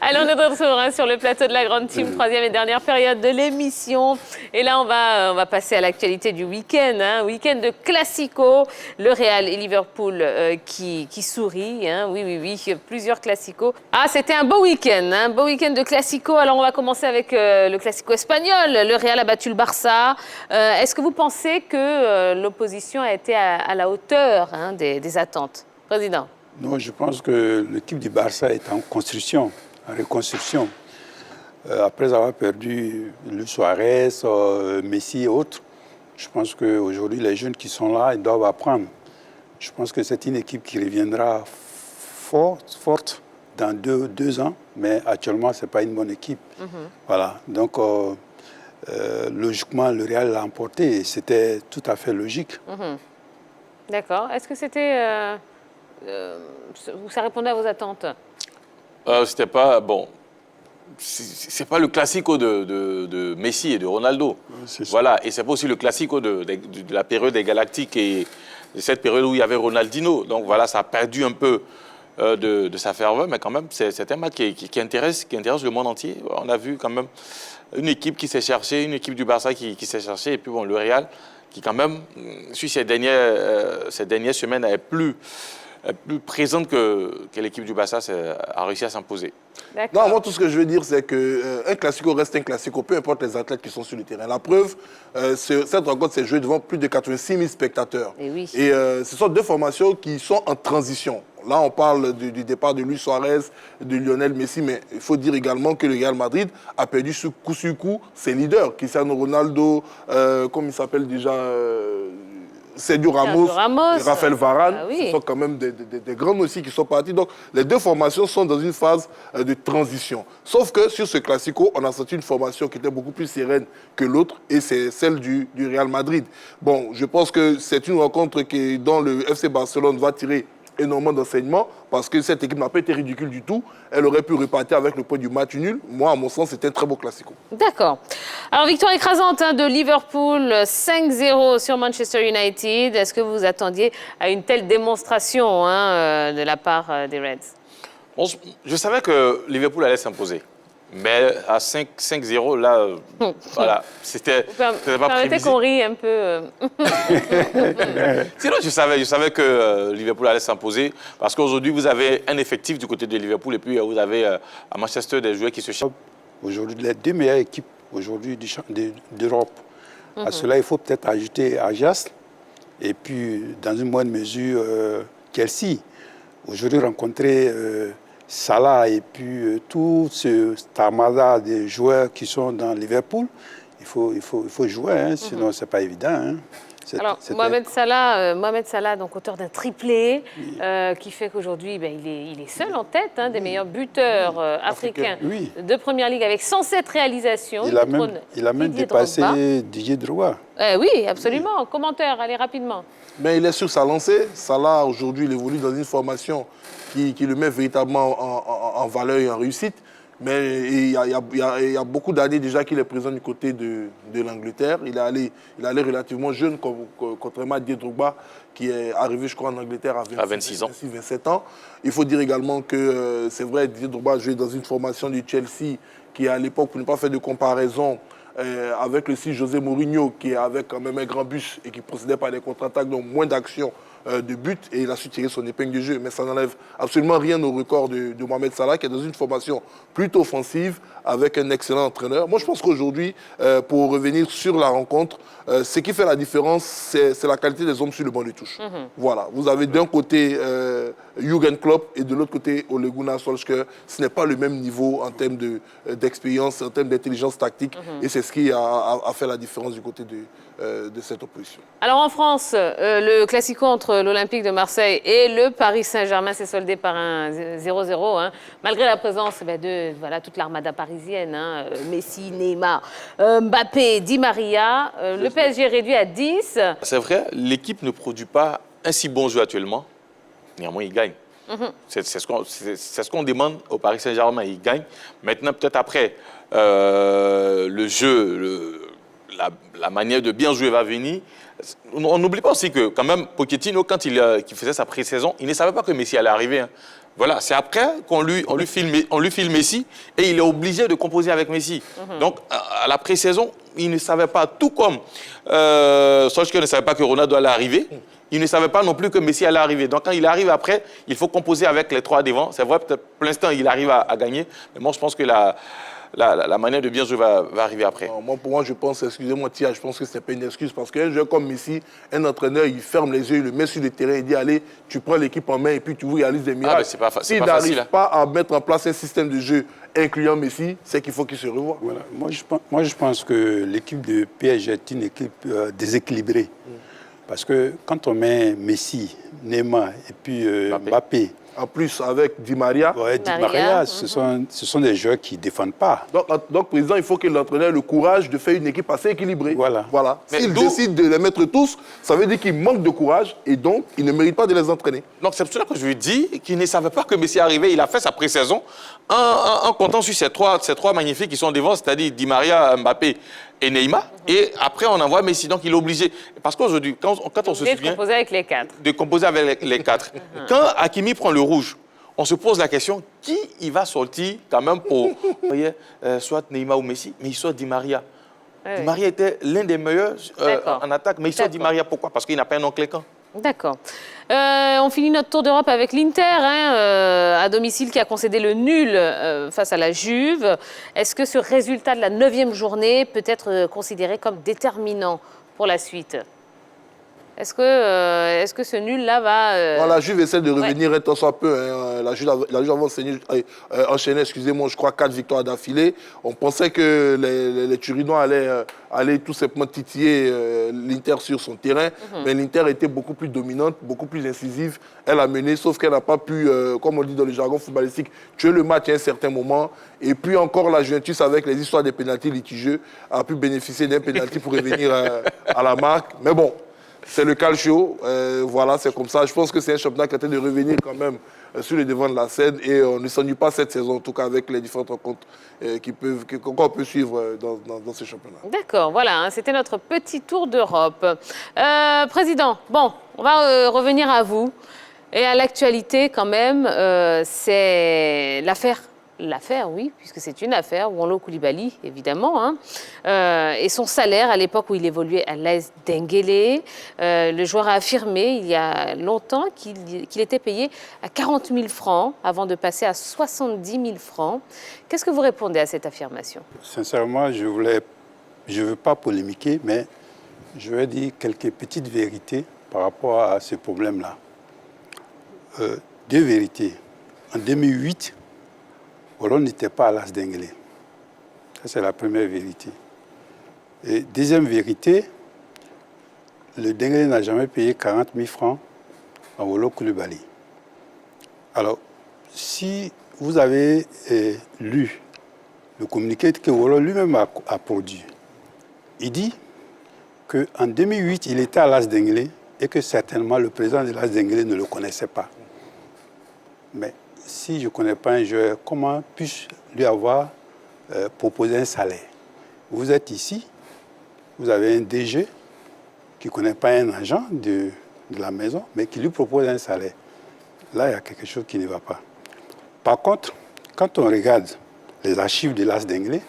Allez, on est de retour sur le plateau de la Grande Team, troisième et dernière période de l'émission. Et là, on va passer à l'actualité du week-end. Week-end de Classico, le Real et Liverpool qui sourit. Oui, plusieurs Classicos. Ah, c'était un beau week-end, beau week-end de Classico. Alors, on va commencer avec le Classico espagnol. Le Real a battu le Barça. Est-ce que vous pensez que l'opposition a été à la hauteur des attentes? Président. Non, je pense que l'équipe du Barça est en construction, en reconstruction. Après avoir perdu Luis Suarez, Messi et autres, je pense qu'aujourd'hui, les jeunes qui sont là, ils doivent apprendre. Je pense que c'est une équipe qui reviendra forte dans deux ans, mais actuellement, ce n'est pas une bonne équipe. Voilà. Donc, logiquement, le Real l'a emporté et c'était tout à fait logique. D'accord. Est-ce que c'était... ça répondait à vos attentes? C'était pas... Bon, c'est pas le classico de Messi et de Ronaldo. Voilà, et c'est pas aussi le classico de la période des Galactiques et de cette période où il y avait Ronaldinho. Donc voilà, ça a perdu un peu de sa ferveur, mais quand même, c'est un match qui intéresse le monde entier. On a vu quand même une équipe qui s'est cherchée, une équipe du Barça qui s'est cherchée, et puis bon, le Real, qui quand même, suite ces dernières semaines, est plus présente que l'équipe du Barça a réussi à s'imposer. Non, moi, tout ce que je veux dire, c'est qu'un classico reste un classico, peu importe les athlètes qui sont sur le terrain. La preuve, cette rencontre s'est jouée devant plus de 86 000 spectateurs. Et oui. Et ce sont deux formations qui sont en transition. Là, on parle du départ de Luis Suarez, de Lionel Messi, mais il faut dire également que le Real Madrid a perdu coup sur coup ses leaders. Cristiano Ronaldo, comme il s'appelle déjà... Sergio Ramos et Raphaël Varane, ce sont quand même des grands aussi qui sont partis. Donc, les deux formations sont dans une phase de transition. Sauf que sur ce Classico, on a senti une formation qui était beaucoup plus sereine que l'autre, et c'est celle du Real Madrid. Bon, je pense que c'est une rencontre dont le FC Barcelone va tirer énormément d'enseignements, parce que cette équipe n'a pas été ridicule du tout. Elle aurait pu repartir avec le point du match nul. Moi, à mon sens, c'était un très beau Classico. D'accord. Alors, victoire écrasante de Liverpool, 5-0 sur Manchester United. Est-ce que vous vous attendiez à une telle démonstration de la part des Reds? Bon, je savais que Liverpool allait s'imposer. Mais à 5-0, là, voilà, c'était pas permettez qu'on rie un peu. Sinon, je savais que Liverpool allait s'imposer, parce qu'aujourd'hui, vous avez un effectif du côté de Liverpool, et puis vous avez à Manchester des joueurs qui se cherchent. Aujourd'hui, les deux meilleures équipes d'Europe. À cela, il faut peut-être ajouter Ajax, et puis, dans une moindre mesure, Chelsea. Aujourd'hui, rencontrer... Salah et puis tout ce armada de joueurs qui sont dans Liverpool, il faut jouer, sinon c'est pas évident. Alors, Mohamed Salah, donc auteur d'un triplé, qui fait qu'aujourd'hui, il est seul en tête des meilleurs buteurs africains de Première Ligue, avec 107 réalisations. Il a même dépassé Didier Drogba. Oui, absolument. Commentaire, allez rapidement. Mais il est sur sa lancée. Salah, aujourd'hui, il évolue dans une formation qui le met véritablement en valeur et en réussite. Mais il y a beaucoup d'années déjà qu'il est présent du côté de l'Angleterre. Il est allé relativement jeune, contrairement à Didier Drogba, qui est arrivé, je crois, en Angleterre à 26 ans. 27 ans. Il faut dire également que c'est vrai, Didier Drogba a joué dans une formation du Chelsea qui, à l'époque, pour ne pas faire de comparaison, avec le site José Mourinho, qui avait quand même un grand bus et qui procédait par des contre-attaques, donc moins d'actions de but, et il a su tirer son épingle du jeu. Mais ça n'enlève absolument rien au record de Mohamed Salah, qui est dans une formation plutôt offensive, avec un excellent entraîneur. Moi, je pense qu'aujourd'hui, pour revenir sur la rencontre, ce qui fait la différence, c'est la qualité des hommes sur le banc de touche. Voilà. Vous avez d'un côté Jürgen Klopp et de l'autre côté Ole Gunnar Solskjaer. Ce n'est pas le même niveau en termes d'expérience, en termes d'intelligence tactique, et c'est ce qui a fait la différence du côté de cette opposition. Alors en France, le Classico entre l'Olympique de Marseille et le Paris Saint-Germain s'est soldé par un 0-0, malgré la présence de toute l'armada parisienne, Messi, Neymar, Mbappé, Di Maria. Le PSG réduit à 10. C'est vrai, l'équipe ne produit pas un si bon jeu actuellement. Néanmoins, il gagne. C'est ce qu'on demande au Paris Saint-Germain. Il gagne. Maintenant, peut-être après, le jeu, la manière de bien jouer va venir. On n'oublie pas aussi que, quand même, Pochettino, quand il faisait sa pré-saison, il ne savait pas que Messi allait arriver. Voilà, c'est après qu'on lui file Messi et il est obligé de composer avec Messi. Donc, à la pré-saison, il ne savait pas, tout comme Solskjaer ne savait pas que Ronaldo allait arriver, il ne savait pas non plus que Messi allait arriver. Donc, quand il arrive après, il faut composer avec les trois devant. C'est vrai, peut-être pour l'instant, il arrive à gagner, mais moi, je pense que la manière de bien jouer va arriver après. Non, pour moi, je pense, excusez-moi Tia, je pense que ce n'est pas une excuse parce qu'un joueur comme Messi, un entraîneur, il ferme les yeux, il le met sur le terrain, il dit allez, tu prends l'équipe en main et puis tu réalises des miracles. S'il n'arrive pas à mettre en place un système de jeu incluant Messi, c'est qu'il faut qu'il se revoie. Voilà. Moi, je pense que l'équipe de PSG est une équipe déséquilibrée. Parce que quand on met Messi, Neymar et puis Mbappé. En plus, avec Di Maria. Ouais, Di Maria, ce sont des joueurs qui ne défendent pas. Donc, président, il faut que l'entraîneur ait le courage de faire une équipe assez équilibrée. Voilà. S'il décide de les mettre tous, ça veut dire qu'il manque de courage et donc, il ne mérite pas de les entraîner. Donc, c'est pour cela que je lui dis qu'il ne savait pas que Messi arrivait. Il a fait sa pré-saison en comptant sur ces trois magnifiques qui sont devant, c'est-à-dire Di Maria, Mbappé et Neymar. Et après, on envoie Messi. Donc, il est obligé. Parce qu'aujourd'hui, quand on se souvient... De composer avec les quatre. De composer avec les quatre. Quand Hakimi prend le rouge, on se pose la question, qui il va sortir quand même pour... Vous voyez, soit Neymar ou Messi, mais il sort Di Maria. Di Maria était l'un des meilleurs en attaque, mais il sort Di Maria. Pourquoi? Parce qu'il n'a pas un nom claquant. D'accord. On finit notre tour d'Europe avec l'Inter, à domicile, qui a concédé le nul face à la Juve. Est-ce que ce résultat de la 9e journée peut être considéré comme déterminant pour la suite? Est-ce que ce nul-là va... La Juve essaie de revenir un tant soit peu. La Juve a enchaîné, excusez-moi, je crois 4 victoires d'affilée. On pensait que les Turinois allaient tout simplement titiller l'Inter sur son terrain. Mais l'Inter était beaucoup plus dominante, beaucoup plus incisive. Elle a mené, sauf qu'elle n'a pas pu, comme on dit dans le jargon footballistique, tuer le match à un certain moment. Et puis encore, la Juventus, avec les histoires des pénaltys litigieux, a pu bénéficier d'un pénalty pour revenir à la marque. Mais bon, c'est le calcio, voilà, c'est comme ça. Je pense que c'est un championnat qui a tenté de revenir quand même sur le devant de la scène et on ne s'ennuie pas cette saison, en tout cas avec les différentes rencontres qu'on peut suivre dans ce championnat. D'accord, voilà, c'était notre petit tour d'Europe. Président, bon, on va revenir à vous et à l'actualité quand même, c'est l'affaire. L'affaire, oui, puisque c'est une affaire, Wolo Koulibaly, évidemment, et son salaire à l'époque où il évoluait à l'AS Dengele. Le joueur a affirmé il y a longtemps qu'il était payé à 40 000 francs avant de passer à 70 000 francs. Qu'est-ce que vous répondez à cette affirmation? Sincèrement, je ne veux pas polémiquer, mais je vais dire quelques petites vérités par rapport à ce problème-là. 2 vérités. En 2008, Wolo n'était pas à l'AS Dengele. Ça, c'est la première vérité. Et deuxième vérité, le Dengele n'a jamais payé 40 000 francs à Wolo Koulibaly. Alors, si vous avez lu le communiqué que Wolo lui-même a produit, il dit qu'en 2008, il était à l'AS Dengele et que certainement le président de l'AS Dengele ne le connaissait pas. Mais si je ne connais pas un joueur, comment puis-je lui avoir proposé un salaire? Vous êtes ici, vous avez un DG qui ne connaît pas un agent de la maison, mais qui lui propose un salaire. Là, il y a quelque chose qui ne va pas. Par contre, quand on regarde les archives de l'AS Dengele,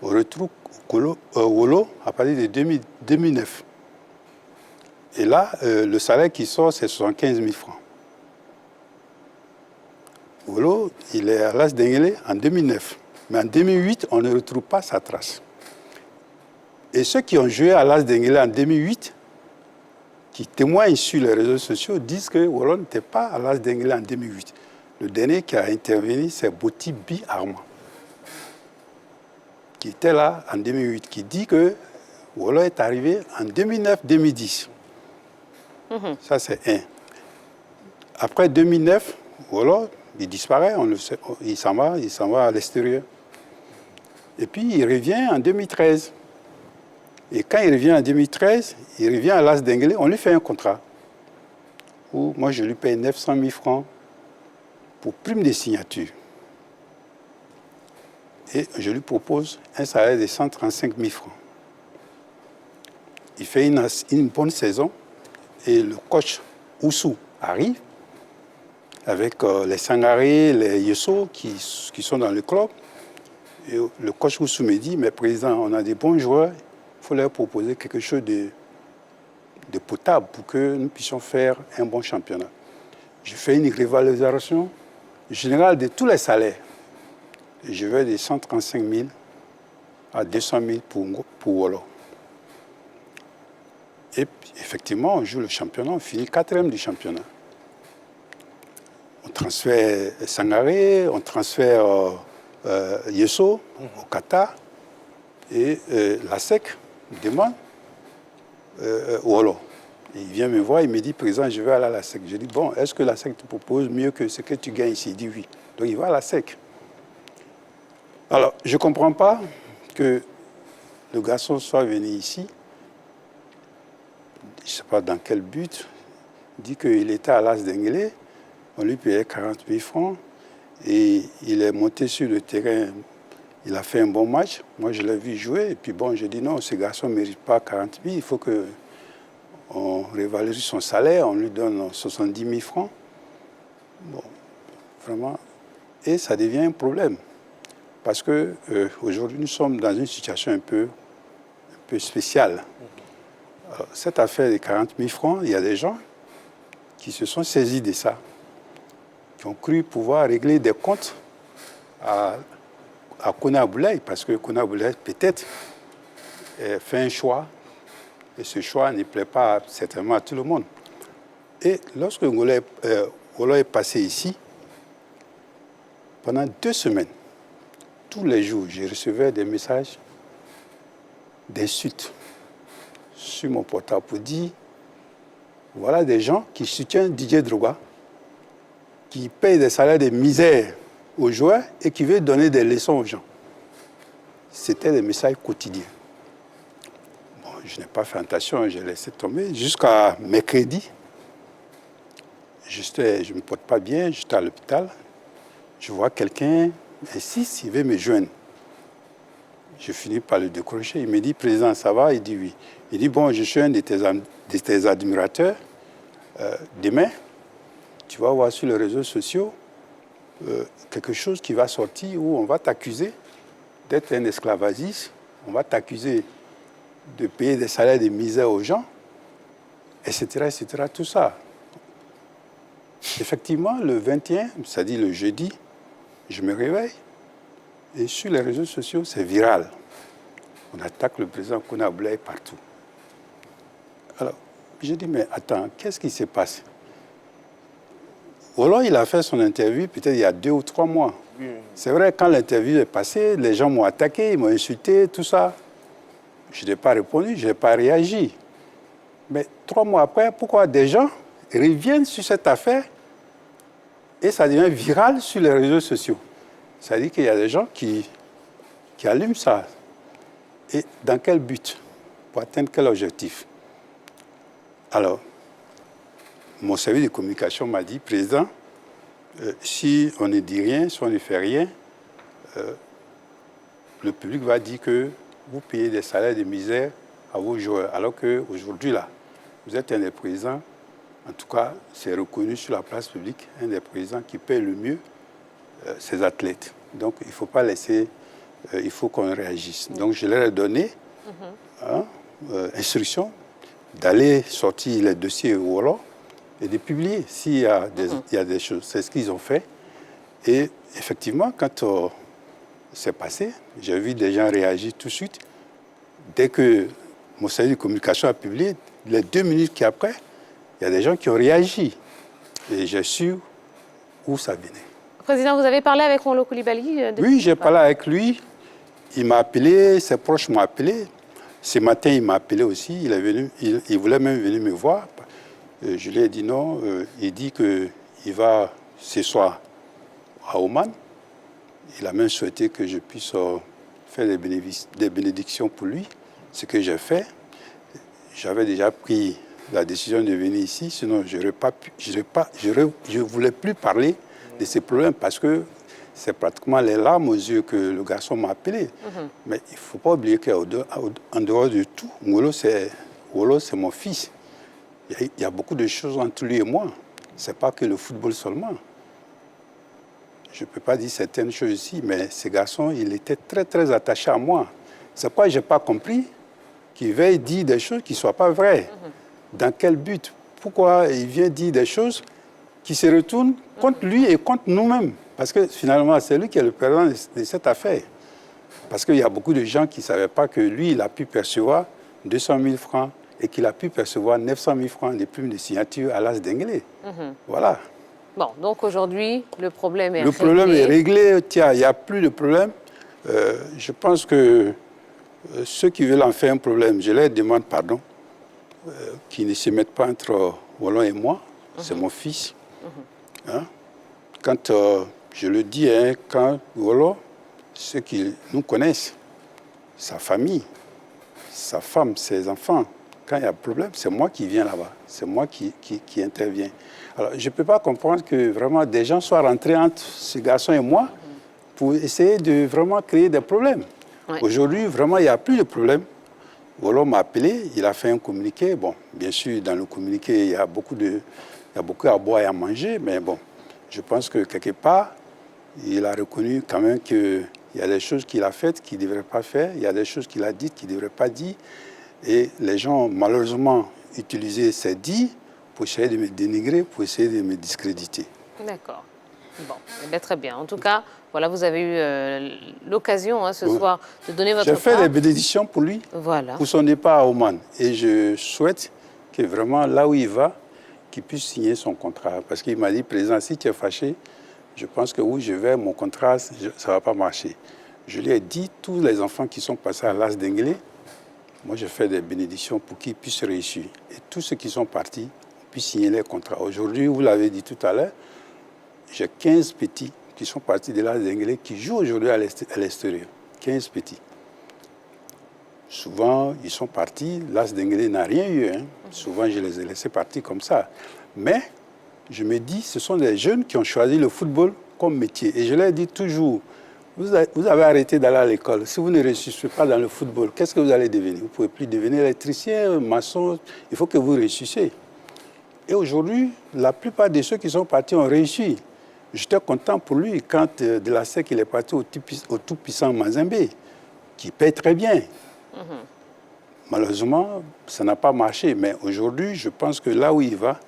on retrouve Wolo à partir de 2009. Et là, le salaire qui sort, c'est 75 000 francs. Wolo, il est à l'AS Dengele en 2009. Mais en 2008, on ne retrouve pas sa trace. Et ceux qui ont joué à l'AS Dengele en 2008, qui témoignent sur les réseaux sociaux, disent que Wolo n'était pas à l'AS Dengele en 2008. Le dernier qui a intervenu, c'est Boti Bi Armand, qui était là en 2008, qui dit que Wolo est arrivé en 2009-2010. Ça, c'est un. Après 2009, Wolo, il disparaît, il s'en va à l'extérieur. Et puis, il revient en 2013. Et quand il revient en 2013, il revient à l'AS Dengele, on lui fait un contrat où moi, je lui paye 900 000 francs pour prime de signature. Et je lui propose un salaire de 135 000 francs. Il fait une bonne saison et le coach Oussou arrive avec les Sangaré, les Yesso qui sont dans le club. Et le coach Oussou me dit, mais président, on a des bons joueurs, il faut leur proposer quelque chose de potable pour que nous puissions faire un bon championnat. Je fais une revalorisation générale de tous les salaires. Et je vais de 135 000 à 200 000 pour Wolo. Et effectivement, on joue le championnat, on finit 4e du championnat. On transfère Sangaré, on transfère Yesso au Qatar et la SEC demande Wolo. Il vient me voir, il me dit, président, je vais aller à la SEC. Je dis, bon, est-ce que la SEC te propose mieux que ce que tu gagnes ici? Il dit oui. Donc il va à la SEC. Alors, je ne comprends pas que le garçon soit venu ici, je ne sais pas dans quel but, il dit qu'il était à l'As d'Enguélé, on lui payait 40 000 francs et il est monté sur le terrain, il a fait un bon match. Moi, je l'ai vu jouer et puis bon, j'ai dit non, ce garçon ne mérite pas 40 000, il faut qu'on révalorise son salaire, on lui donne 70 000 francs. Bon, vraiment, et ça devient un problème. Parce qu'aujourd'hui, nous sommes dans une situation un peu spéciale. Alors, cette affaire des 40 000 francs, il y a des gens qui se sont saisis de ça, qui ont cru pouvoir régler des comptes à Kone Aboulaye, parce que Kone Aboulaye, peut-être, fait un choix, et ce choix ne plaît pas certainement à tout le monde. Et lorsque Wolo est passé ici, pendant 2 semaines, tous les jours, je recevais des messages d'insultes sur mon portable pour dire, voilà des gens qui soutiennent Didier Drogba, qui payent des salaires de misère aux joueurs et qui veulent donner des leçons aux gens. C'était des messages quotidiens. Bon, je n'ai pas fait attention, j'ai laissé tomber. Jusqu'à mercredi, je ne me porte pas bien, j'étais à l'hôpital. Je vois quelqu'un insiste, il veut me joindre. Je finis par le décrocher. Il me dit, président, ça va? Il dit oui. Il dit, bon, je suis un de tes admirateurs. Demain, tu vas voir sur les réseaux sociaux quelque chose qui va sortir où on va t'accuser d'être un esclavagiste. On va t'accuser de payer des salaires de misère aux gens, etc., etc., tout ça. Effectivement, le 21, c'est-à-dire le jeudi, je me réveille et sur les réseaux sociaux, c'est viral. On attaque le président Kone Aboulaye partout. Alors, j'ai dit, mais attends, qu'est-ce qui se passe? Wolo, il a fait son interview peut-être il y a 2 ou 3 mois. Oui. C'est vrai, quand l'interview est passée, les gens m'ont attaqué, ils m'ont insulté, tout ça. Je n'ai pas répondu, je n'ai pas réagi. Mais 3 mois après, pourquoi des gens reviennent sur cette affaire et ça devient viral sur les réseaux sociaux? Ça veut dire qu'il y a des gens qui allument ça. Et dans quel but? Pour atteindre quel objectif? Alors, mon service de communication m'a dit, président, si on ne dit rien, si on ne fait rien, le public va dire que vous payez des salaires de misère à vos joueurs. Alors qu'aujourd'hui, là, vous êtes un des présidents, en tout cas, c'est reconnu sur la place publique, un des présidents qui paye le mieux ses athlètes. Donc, il ne faut pas laisser, il faut qu'on réagisse. Donc, je leur ai donné instruction d'aller sortir les dossiers au Wolo et de publier s'il y a des choses. C'est ce qu'ils ont fait. Et effectivement, quand c'est passé, j'ai vu des gens réagir tout de suite. Dès que mon service de communication a publié, les 2 minutes qui après, il y a des gens qui ont réagi. Et j'ai su où ça venait. Président, vous avez parlé avec Wolo Coulibaly? Oui, j'ai parlé avec lui. Il m'a appelé, ses proches m'ont appelé. Ce matin, il m'a appelé aussi. Il est venu, il voulait même venir me voir. Je lui ai dit non. Il dit qu'il va ce soir à Oman. Il a même souhaité que je puisse faire des bénédictions pour lui, ce que j'ai fait. J'avais déjà pris la décision de venir ici, sinon je ne voulais plus parler de ces problèmes parce que c'est pratiquement les larmes aux yeux que le garçon m'a appelé. Mais il ne faut pas oublier qu'en dehors de tout, Wolo, c'est mon fils. Il y a beaucoup de choses entre lui et moi. Ce n'est pas que le football seulement. je ne peux pas dire certaines choses ici, mais ce garçon, il était très, très attaché à moi. C'est pourquoi je n'ai pas compris qu'il veuille dire des choses qui ne soient pas vraies. Dans quel but? Pourquoi il vient dire des choses qui se retournent contre lui et contre nous-mêmes? Parce que finalement, c'est lui qui est le perdant de cette affaire. Parce qu'il y a beaucoup de gens qui ne savaient pas que lui, il a pu percevoir 200 000 francs et qu'il a pu percevoir 900 000 francs de primes de signature à l'As Denguélé. Voilà. Bon, donc aujourd'hui, le problème est réglé. Le problème est réglé. Tiens, il n'y a plus de problème. Je pense que ceux qui veulent en faire un problème, je leur demande pardon, qu'ils ne se mettent pas entre Wolo et moi. C'est mon fils. Hein? Quand je le dis, hein, quand Wolo, ceux qui nous connaissent, sa famille, sa femme, ses enfants, quand il y a un problème, c'est moi qui viens là-bas. C'est moi qui interviens. Alors, je ne peux pas comprendre que vraiment des gens soient rentrés entre ce garçon et moi pour essayer de vraiment créer des problèmes. Ouais. Aujourd'hui, vraiment, il n'y a plus de problème. Wolo m'a appelé, il a fait un communiqué. Bon, bien sûr, dans le communiqué, il y a beaucoup à boire et à manger, mais bon, je pense que quelque part, il a reconnu quand même qu'il y a des choses qu'il a faites qu'il ne devrait pas faire, il y a des choses qu'il a dites qu'il ne devrait pas dire. Et les gens ont malheureusement utilisé ces dits pour essayer de me dénigrer, pour essayer de me discréditer. D'accord. Bon, eh bien, très bien. En tout cas, voilà, vous avez eu l'occasion ce soir de donner votre part. J'ai fait des bénédictions pour lui, pour son départ à Oman. Et je souhaite que vraiment, là où il va, qu'il puisse signer son contrat. Parce qu'il m'a dit, président, si tu es fâché, je pense que où je vais, mon contrat, ça ne va pas marcher. Je lui ai dit, tous les enfants qui sont passés à l'As Denguélé, moi, je fais des bénédictions pour qu'ils puissent réussir. Et tous ceux qui sont partis puissent signer les contrats. Aujourd'hui, vous l'avez dit tout à l'heure, j'ai 15 petits qui sont partis de l'As Denguélé qui jouent aujourd'hui à l'extérieur. 15 petits. Souvent, ils sont partis, l'As Denguélé n'a rien eu. Hein. Souvent, je les ai laissés partir comme ça. Mais je me dis, ce sont des jeunes qui ont choisi le football comme métier. Et je leur dis toujours, vous avez arrêté d'aller à l'école. Si vous ne réussissez pas dans le football, qu'est-ce que vous allez devenir? Vous ne pouvez plus devenir électricien, maçon. Il faut que vous réussissiez. Et aujourd'hui, la plupart de ceux qui sont partis ont réussi. J'étais content pour lui quand de la SEC il est parti au tout-puissant Mazembe, qui paye très bien. Malheureusement, ça n'a pas marché. Mais aujourd'hui, je pense que là où il va,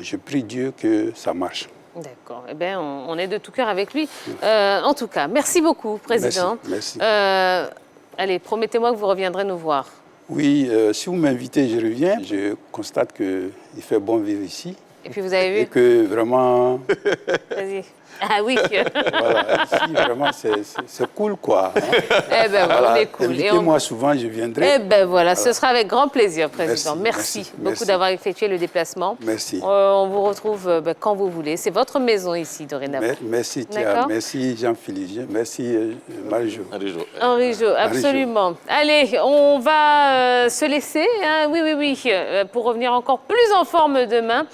je prie Dieu que ça marche. D'accord. Eh bien, on est de tout cœur avec lui. En tout cas, merci beaucoup, Président. Merci. Allez, promettez-moi que vous reviendrez nous voir. Oui, si vous m'invitez, je reviens. Je constate qu'il fait bon vivre ici. Et puis vous avez vu? Et que vraiment... Vas-y. Ah oui. Voilà, ici, vraiment, c'est cool, quoi. Eh bien, voilà. On est cool. Invitez-moi souvent, je viendrai. Eh bien, voilà, ce sera avec grand plaisir, Président. Merci beaucoup d'avoir effectué le déplacement. Merci. On vous retrouve quand vous voulez. C'est votre maison ici, dorénavant. Merci, Tia. Merci, Jean-Philippe. Merci, Marie-Jo. Henri-Jo, absolument. Allez, on va se laisser. Hein. Oui, pour revenir encore plus en forme demain.